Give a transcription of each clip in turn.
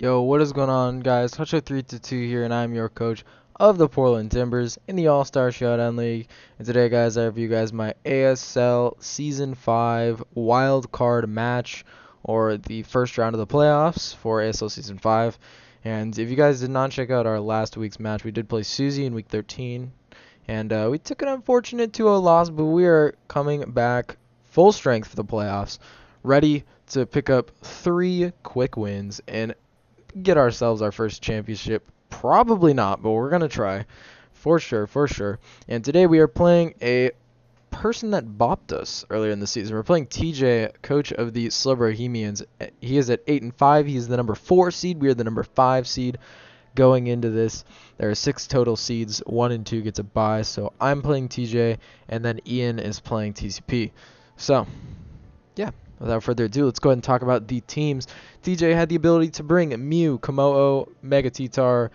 Yo, what is going on, guys? Hutcho322 here, and I'm your coach of the Portland Timbers in the All-Star Showdown League. And today, guys, I review my ASL Season 5 Wildcard match, or the first round of the playoffs for ASL Season 5. And if you guys did not check out our last week's match, we did play Susie in Week 13, and we took an unfortunate 2-0 loss, but we are coming back full strength for the playoffs, ready to pick up 3 quick wins and get ourselves our first championship. Probably not, but we're going to try. For sure, for sure. And today we are playing a person that bopped us earlier in the season. We're playing TJ, coach of the Slowbrohemians. He is at 8-5. He is the number 4 seed. We are the number 5 seed going into this. There are 6 total seeds. 1 and 2 gets a bye. So I'm playing TJ, and then Ian is playing TCP. So, yeah. Without further ado, let's go ahead and talk about the teams. TJ had the ability to bring Mew, Komodo, Mega Titar,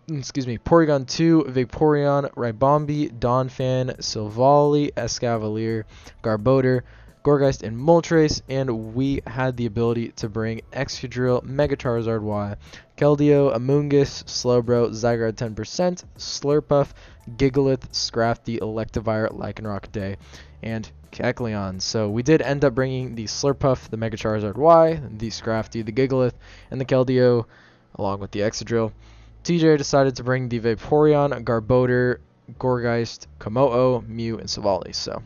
Porygon 2, Vaporeon, Ribombi, Donphan, Silvally, Escavalier, Garbodor, Gourgeist, and Moltres, and we had the ability to bring Excadrill, Mega Charizard Y, Keldeo, Amoonguss, Slowbro, Zygarde 10%, Slurpuff, Gigalith, Scrafty, Electivire, Lycanroc Day, and Kecleon. So we did end up bringing the Slurpuff, the Mega Charizard Y, the Scrafty, the Gigalith, and the Keldeo, along with the Excadrill. TJ decided to bring the Vaporeon, Garbodor, Gourgeist, Komodo, Mew, and Silvally. So,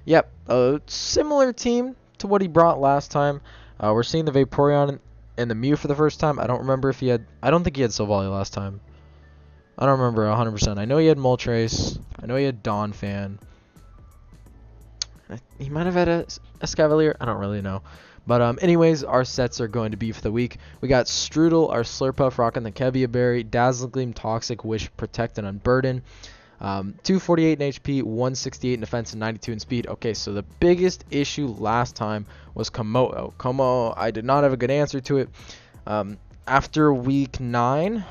yep, a similar team to what he brought last time. We're seeing the Vaporeon and the Mew for the first time. I don't remember if he had... I don't think he had Silvally last time. I don't remember 100%. I know he had Moltres. I know he had Donphan. He might have had a Escavalier. I don't really know. But anyways, our sets are going to be for the week. We got Strudel, our Slurpuff, rocking the Kevia Berry, Dazzling Gleam, Toxic, Wish, Protect, and Unburden. 248 in HP, 168 in defense, and 92 in speed. Okay, so the biggest issue last time was Komodo. Komodo, I did not have a good answer to it. After week 9,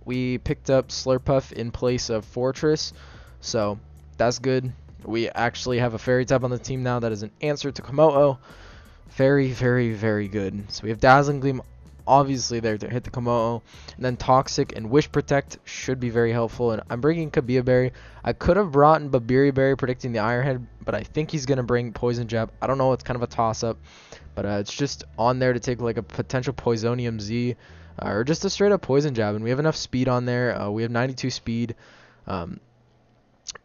we picked up Slurpuff in place of Fortress, so that's good. We actually have a Fairy type on the team now that is an answer to Komodo. Very, very, very good. So we have Dazzling Gleam, obviously, there to hit the Komodo. And then Toxic and Wish Protect should be very helpful. And I'm bringing Kebia Berry. I could have brought in Babiri Berry predicting the Iron Head, but I think he's going to bring Poison Jab. I don't know. It's kind of a toss-up. But it's just on there to take like a potential Poisonium Z. Or just a straight-up Poison Jab. And we have enough speed on there. We have 92 speed.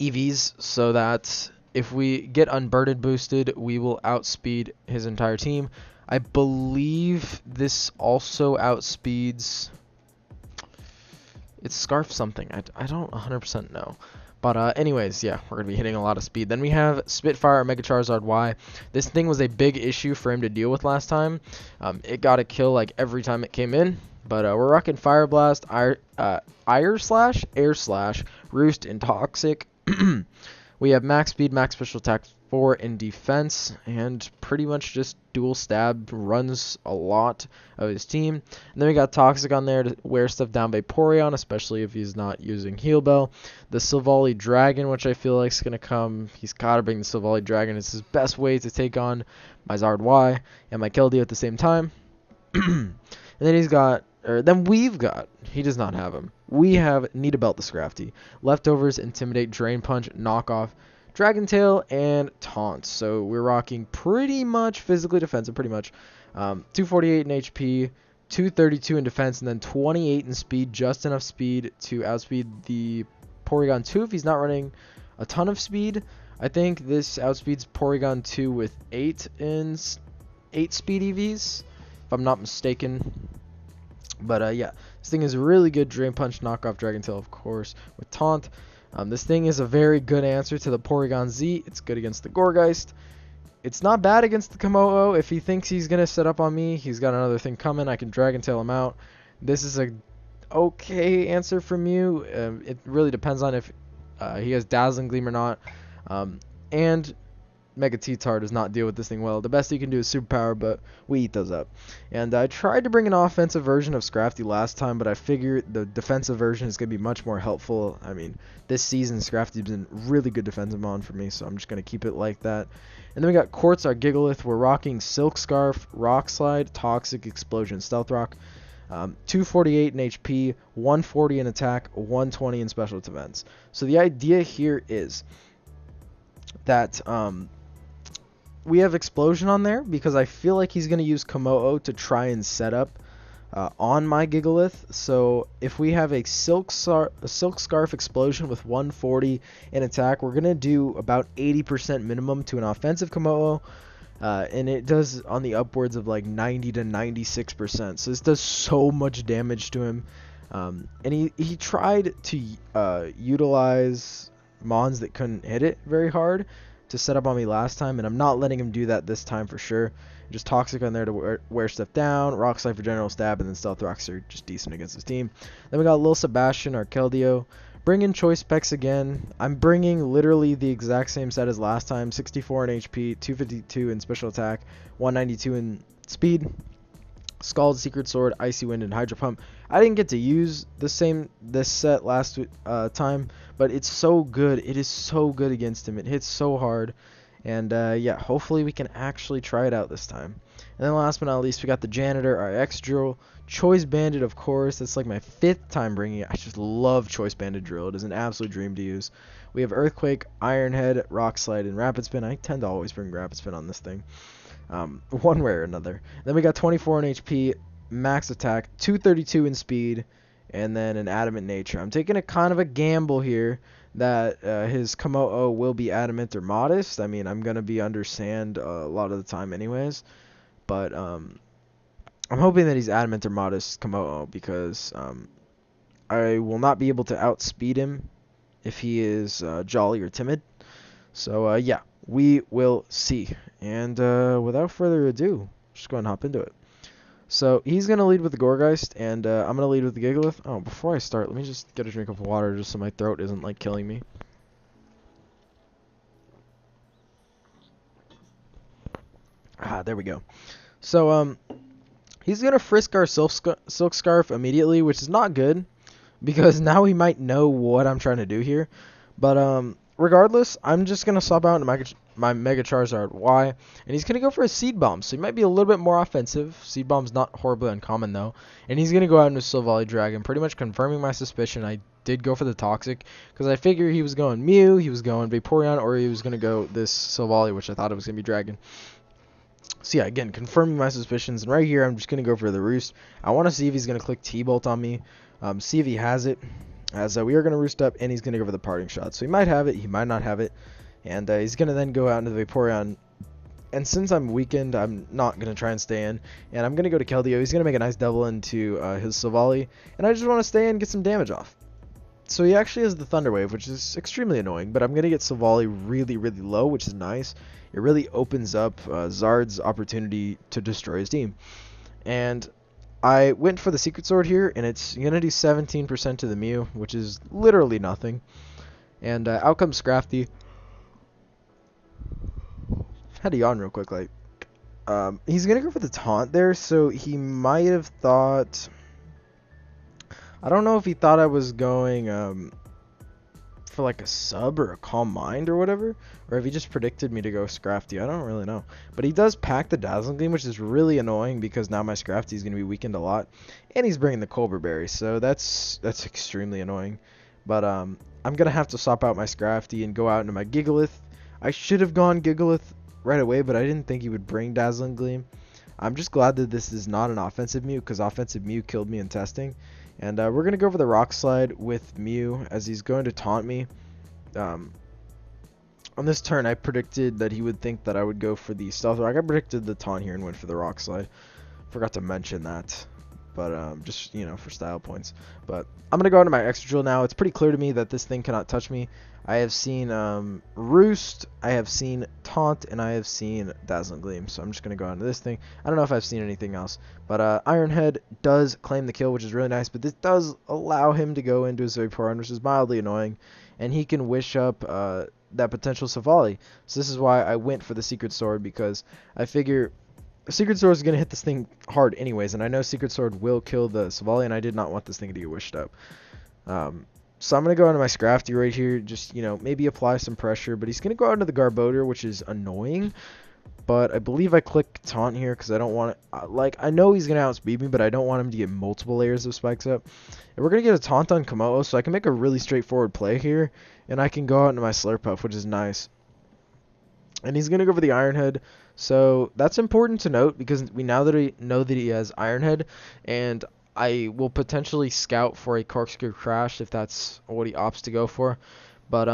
EVs, so that if we get Unburdened boosted, we will outspeed his entire team. I believe this also outspeeds... It's Scarf something. I don't 100% know. But anyways, yeah, we're going to be hitting a lot of speed. Then we have Spitfire, Mega Charizard Y. This thing was a big issue for him to deal with last time. It got a kill like every time it came in. But we're rocking Fire Blast, Air Slash, Roost, and Toxic. We have max speed, max special attack 4 in defense, and pretty much just dual stab runs a lot of his team. And then we got Toxic on there to wear stuff down by Vaporeon, especially if he's not using Heal Bell. The Silvally Dragon, which I feel like is going to come. He's got to bring the Silvally Dragon. It's his best way to take on my Zard Y and my Keldeo at the same time. And then he's got... then we've got, he does not have him. We have Need a Belt the Scrafty, Leftovers, Intimidate, Drain Punch, Knockoff, Dragon Tail, and Taunt. So we're rocking pretty much physically defensive, pretty much. 248 in HP, 232 in defense, and then 28 in speed, just enough speed to outspeed the Porygon 2 if he's not running a ton of speed. I think this outspeeds Porygon 2 with 8 speed EVs, if I'm not mistaken. But yeah, this thing is really good. Drain Punch, Knockoff, Dragon Tail, of course, with Taunt. This thing is a very good answer to the Porygon Z. It's good against the Gourgeist. It's not bad against the Komodo. If he thinks he's going to set up on me, he's got another thing coming. I can Dragon Tail him out. This is a okay answer from you. It really depends on if he has Dazzling Gleam or not. And Mega T-Tar does not deal with this thing well. The best you can do is Superpower, but we eat those up. And I tried to bring an offensive version of Scrafty last time, but I figured the defensive version is going to be much more helpful. I mean, this season, Scrafty's been really good defensive mon for me, so I'm just going to keep it like that. And then we got Quartz, our Gigalith. We're rocking Silk Scarf, Rock Slide, Toxic Explosion, Stealth Rock. 248 in HP, 140 in attack, 120 in special defense. So the idea here is that we have Explosion on there because I feel like he's going to use Komodo to try and set up on my Gigalith. So if we have a Silk Scarf Explosion with 140 in attack, we're going to do about 80% minimum to an offensive Komodo. And it does on the upwards of like 90 to 96%. So this does so much damage to him. And he tried to utilize mons that couldn't hit it very hard to set up on me last time, and I'm not letting him do that this time for sure. Just Toxic on there to wear stuff down, Rock Slide for general stab, and then Stealth Rocks are just decent against his team. Then we got Lil Sebastian, our Keldeo. Bring in Choice Specs again. I'm bringing literally the exact same set as last time. 64 in HP, 252 in special attack, 192 in speed. Scald, Secret Sword, Icy Wind, and Hydro Pump. I didn't get to use this set last time, but it's so good. It is so good against him. It hits so hard. And yeah, hopefully we can actually try it out this time. And then last but not least, we got the Janitor, our X-Drill. Choice Bandit, of course. That's like my 5th time bringing it. I just love Choice Bandit Drill. It is an absolute dream to use. We have Earthquake, Iron Head, Rock Slide, and Rapid Spin. I tend to always bring Rapid Spin on this thing. One way or another. Then we got 24 in HP, max attack, 232 in speed, and then an Adamant Nature. I'm taking a kind of a gamble here that his Komodo will be Adamant or Modest. I mean, I'm going to be under Sand a lot of the time anyways. But I'm hoping that he's Adamant or Modest Komodo because I will not be able to outspeed him if he is Jolly or Timid. So, yeah, we will see. And without further ado, just go ahead and hop into it. So he's going to lead with the Gourgeist, and I'm going to lead with the Gigalith. Oh, before I start, let me just get a drink of water just so my throat isn't, like, killing me. Ah, there we go. So, he's going to frisk our Silk Scarf immediately, which is not good, because now he might know what I'm trying to do here. But, regardless, I'm just going to swap out into my Mega Charizard Y, and he's going to go for a Seed Bomb, so he might be a little bit more offensive. Seed Bomb's not horribly uncommon, though. And he's going to go out into Silvally Dragon, pretty much confirming my suspicion. I did go for the Toxic, because I figured he was going Mew, he was going Vaporeon, or he was going to go this Silvally, which I thought it was going to be Dragon. So yeah, again, confirming my suspicions, and right here, I'm just going to go for the Roost. I want to see if he's going to click T-Bolt on me, see if he has it, as we are going to Roost up, and he's going to go for the Parting Shot. So he might have it, he might not have it. And he's going to then go out into the Vaporeon. And since I'm weakened, I'm not going to try and stay in. And I'm going to go to Keldeo. He's going to make a nice double into his Silvally. And I just want to stay in and get some damage off. So he actually has the Thunder Wave, which is extremely annoying. But I'm going to get Silvally really, really low, which is nice. It really opens up Zard's opportunity to destroy his team. And I went for the Secret Sword here. And it's going to do 17% to the Mew, which is literally nothing. And out comes Scrafty. Had to yawn real quick, like, he's gonna go for the taunt there, so he might have thought, I don't know if he thought I was going, for like a sub or a Calm Mind or whatever, or if he just predicted me to go Scrafty, I don't really know, but he does pack the Dazzling Gleam, which is really annoying, because now my Scrafty is gonna be weakened a lot, and he's bringing the Colbur Berry, so that's extremely annoying, but, I'm gonna have to swap out my Scrafty and go out into my Gigalith. I should have gone Gigalith right away, but I didn't think he would bring Dazzling Gleam. I'm just glad that this is not an offensive Mew, because offensive Mew killed me in testing. And we're going to go for the Rock Slide with Mew, as he's going to taunt me. On this turn, I predicted that he would think that I would go for the Stealth Rock. I predicted the taunt here and went for the Rock Slide. Forgot to mention that, but just, you know, for style points. But I'm going to go into my Extra Drill now. It's pretty clear to me that this thing cannot touch me. I have seen Roost, I have seen Taunt, and I have seen Dazzling Gleam. So I'm just going to go into this thing. I don't know if I've seen anything else. But Iron Head does claim the kill, which is really nice. But this does allow him to go into his Vaporeon, which is mildly annoying. And he can wish up that potential Savali. So this is why I went for the Secret Sword, because I figure Secret Sword is going to hit this thing hard anyways, and I know Secret Sword will kill the Savali, and I did not want this thing to get wished up. So I'm going to go into my Scrafty right here, just, maybe apply some pressure, but he's going to go out into the Garbodor, which is annoying. But I believe I click Taunt here because I don't want it. I know he's going to outspeed me, but I don't want him to get multiple layers of spikes up. And we're going to get a Taunt on Komodo, so I can make a really straightforward play here. And I can go out into my Slurpuff, which is nice. And he's going to go for the Iron Head. So that's important to note because we know that he has Iron Head. And I will potentially scout for a Corkscrew Crash if that's what he opts to go for. But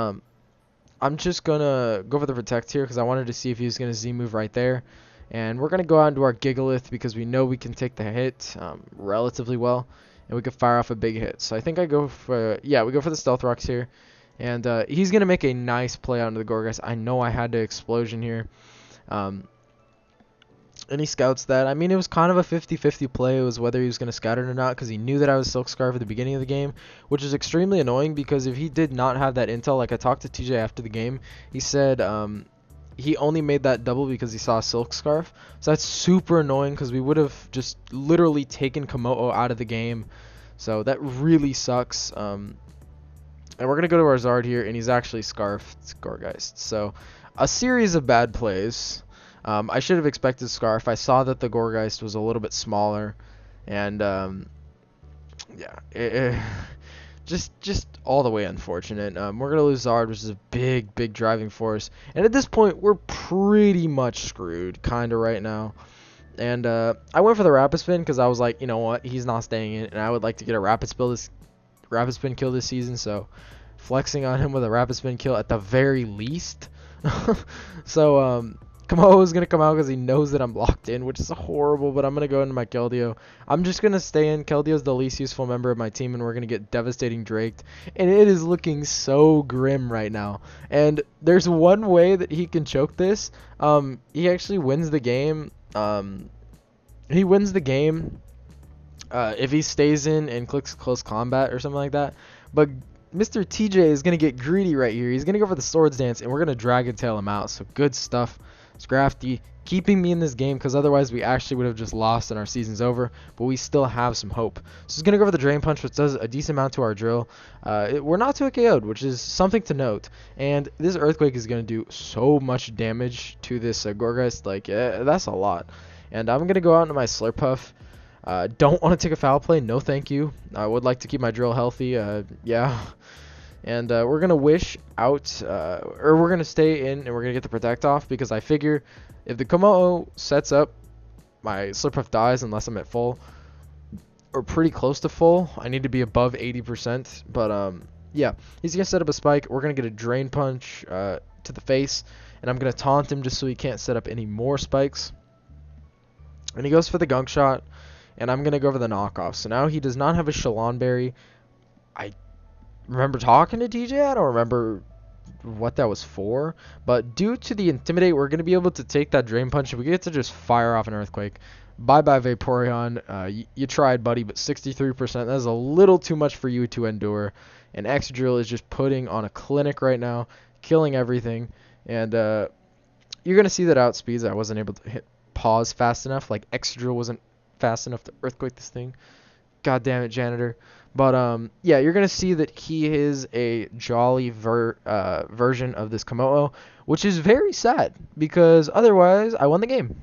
I'm just going to go for the Protect here because I wanted to see if he was going to Z-move right there. And we're going to go out into our Gigalith because we know we can take the hit relatively well. And we can fire off a big hit. So I think I go for, we go for the Stealth Rocks here. And he's going to make a nice play out into the Gorgeist. I know I had to Explosion here. And he scouts that. I mean, it was kind of a 50-50 play. It was whether he was going to scout it or not because he knew that I was Silk Scarf at the beginning of the game, which is extremely annoying because if he did not have that intel, like I talked to TJ after the game, he said he only made that double because he saw Silk Scarf. So that's super annoying because we would have just literally taken Komodo out of the game. So that really sucks. And we're going to go to our Zard here, and he's actually Scarfed Gorgeist. So a series of bad plays. I should have expected Scarf. I saw that the Gorgeist was a little bit smaller, and just all the way unfortunate. We're gonna lose Zard, which is a big driving force, and at this point we're pretty much screwed, kinda right now. And I went for the Rapid Spin because I was like, you know what, he's not staying in, and I would like to get a Rapid Spin kill this season. So flexing on him with a Rapid Spin kill at the very least. So Komodo is going to come out because he knows that I'm locked in, which is horrible, but I'm going to go into my Keldeo. I'm just going to stay in. Keldeo is the least useful member of my team, and we're going to get Devastating Draked. And it is looking so grim right now. And there's one way that he can choke this. He actually wins the game. He wins the game if he stays in and clicks Close Combat or something like that. But Mr. TJ is going to get greedy right here. He's going to go for the Swords Dance, and we're going to Dragon Tail him out. So good stuff. Scrafty keeping me in this game because otherwise we actually would have just lost and our season's over, but we still have some hope. So he's going to go for the Drain Punch, which does a decent amount to our drill. We're not to a KO'd, which is something to note. And this Earthquake is going to do so much damage to this Gorgeist. That's a lot. And I'm going to go out into my Slurpuff. Don't want to take a foul play. No, thank you. I would like to keep my drill healthy. And we're going to wish out, or we're going to stay in, and we're going to get the Protect off, because I figure if the Komodo sets up, my Slurpuff dies unless I'm at full, or pretty close to full. I need to be above 80%, but yeah, he's going to set up a Spike. We're going to get a Drain Punch to the face, and I'm going to taunt him just so he can't set up any more spikes. And he goes for the Gunk Shot, and I'm going to go for the knockoff. So now he does not have a Shalon Berry. I remember talking to DJ. I don't remember what that was for, but due to the Intimidate, we're going to be able to take that Drain Punch, and we get to just fire off an Earthquake. Bye-bye, Vaporeon. You tried, buddy, but 63%, that is a little too much for you to endure. And Excadrill is just putting on a clinic right now, killing everything. And you're going to see that outspeeds. I wasn't able to hit pause fast enough. Like, Excadrill wasn't fast enough to Earthquake this thing. God damn it, Janitor. But yeah, you're gonna see that he is a jolly version of this Komodo, which is very sad because otherwise I won the game.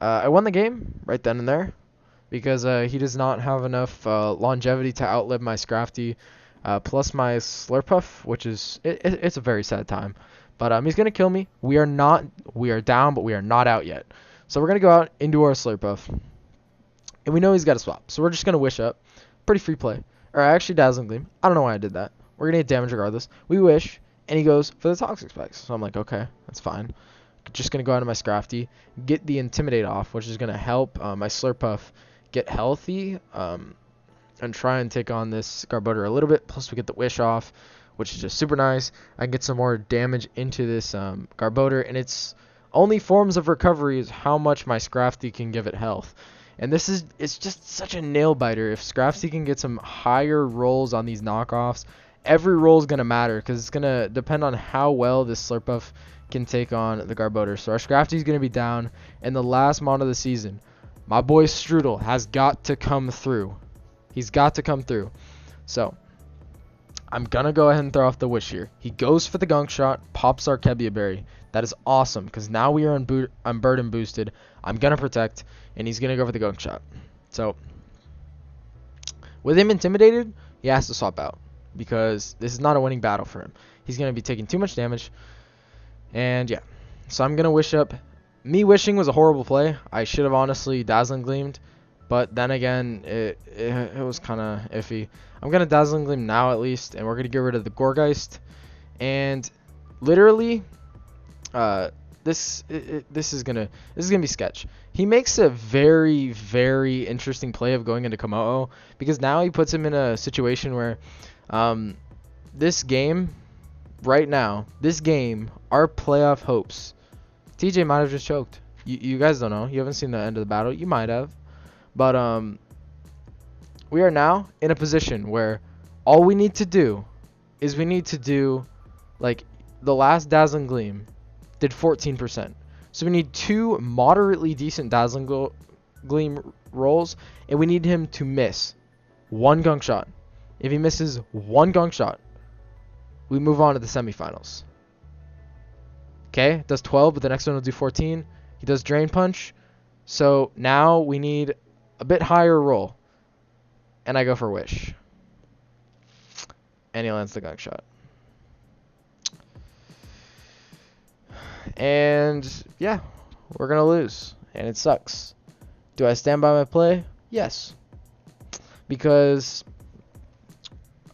I won the game right then and there because he does not have enough longevity to outlive my Scrafty, plus my Slurpuff, which is it's a very sad time. But he's gonna kill me. We are down, but we are not out yet. So we're gonna go out into our Slurpuff, and we know he's got a swap. So we're just gonna wish up. Pretty free play. Or actually Dazzling Gleam. I don't know why I did that. We're going to get damage regardless. We wish, and he goes for the Toxic Spikes. So I'm like, okay, that's fine. Just going to go out of my Scrafty, get the Intimidate off, which is going to help my Slurpuff get healthy, and try and take on this Garbodor a little bit. Plus we get the Wish off, which is just super nice. I can get some more damage into this Garbodor, and its only forms of recovery is how much my Scrafty can give it health. And it's just such a nail biter. If Scrafty can get some higher rolls on these knockoffs, every roll is going to matter because it's going to depend on how well this Slurp buff can take on the Garbodor. So our Scrafty is going to be down in the last mod of the season. My boy Strudel has got to come through. He's got to come through. So I'm going to go ahead and throw off the Wish here. He goes for the Gunk Shot, pops our Kebia Berry. That is awesome because now we are on Burden boosted. I'm going to Protect, and he's going to go for the Gunk Shot. So with him intimidated, he has to swap out because this is not a winning battle for him. He's going to be taking too much damage. And yeah, so I'm going to Wish up. Me wishing was a horrible play. I should have honestly Dazzling Gleamed, but then again, it was kind of iffy. I'm going to Dazzling Gleam now at least, and we're going to get rid of the Gourgeist. And literally, this is gonna be sketch. He makes a very, very interesting play of going into Komodo because now he puts him in a situation where this game, right now, our playoff hopes. TJ might have just choked. You guys don't know. You haven't seen the end of the battle. You might have. But we are now in a position where all we need to do is like the last Dazzling Gleam did 14%. So we need 2 moderately decent Dazzling Gleam rolls, and we need him to miss 1 Gunk Shot. If he misses 1 Gunk Shot, we move on to the semifinals. Okay, does 12, but the next one will do 14. He does Drain Punch. So now we need a bit higher roll. And I go for Wish. And he lands the Gunk Shot. And yeah, we're going to lose. And it sucks. Do I stand by my play? Yes. Because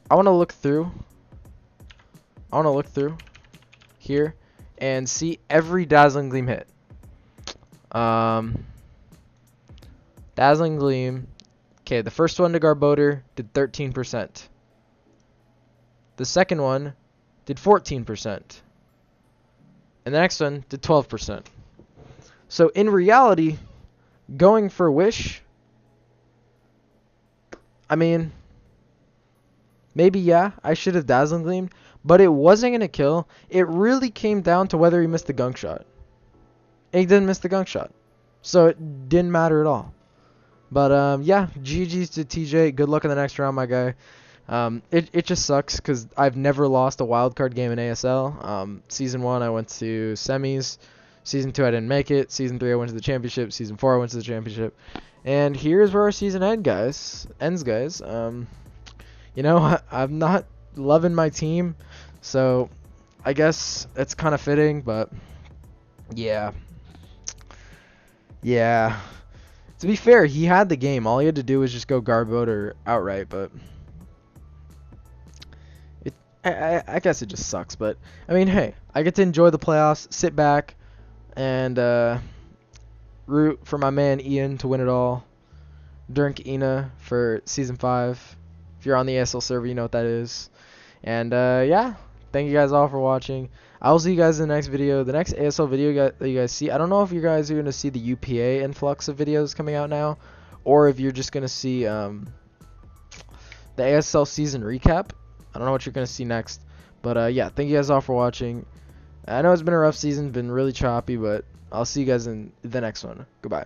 I want to look through here and see every Dazzling Gleam hit. Dazzling Gleam. Okay, the first one to Garbodor did 13%. The second one did 14%. And the next one did 12%. So in reality, going for Wish, I mean, maybe yeah, I should have Dazzling Gleamed, but it wasn't going to kill. It really came down to whether he missed the Gunk Shot. And he didn't miss the Gunk Shot. So it didn't matter at all. But yeah, GG's to TJ. Good luck in the next round, my guy. It just sucks because I've never lost a wildcard game in ASL. Season 1, I went to semis. Season 2, I didn't make it. Season 3, I went to the championship. Season 4, I went to the championship. And here's where our season ends, guys. You know, I'm not loving my team, so I guess it's kind of fitting, but yeah. Yeah. To be fair, he had the game. All he had to do was just go Garbodor outright, but I guess it just sucks. But, I mean, hey, I get to enjoy the playoffs, sit back, and root for my man Ian to win it all. Drink Ina for Season 5. If you're on the ASL server, you know what that is. And, yeah, thank you guys all for watching. I will see you guys in the next video. The next ASL video that you guys see, I don't know if you guys are going to see the UPA influx of videos coming out now, or if you're just going to see the ASL season recap. I don't know what you're going to see next. But, yeah, thank you guys all for watching. I know it's been a rough season, been really choppy, but I'll see you guys in the next one. Goodbye.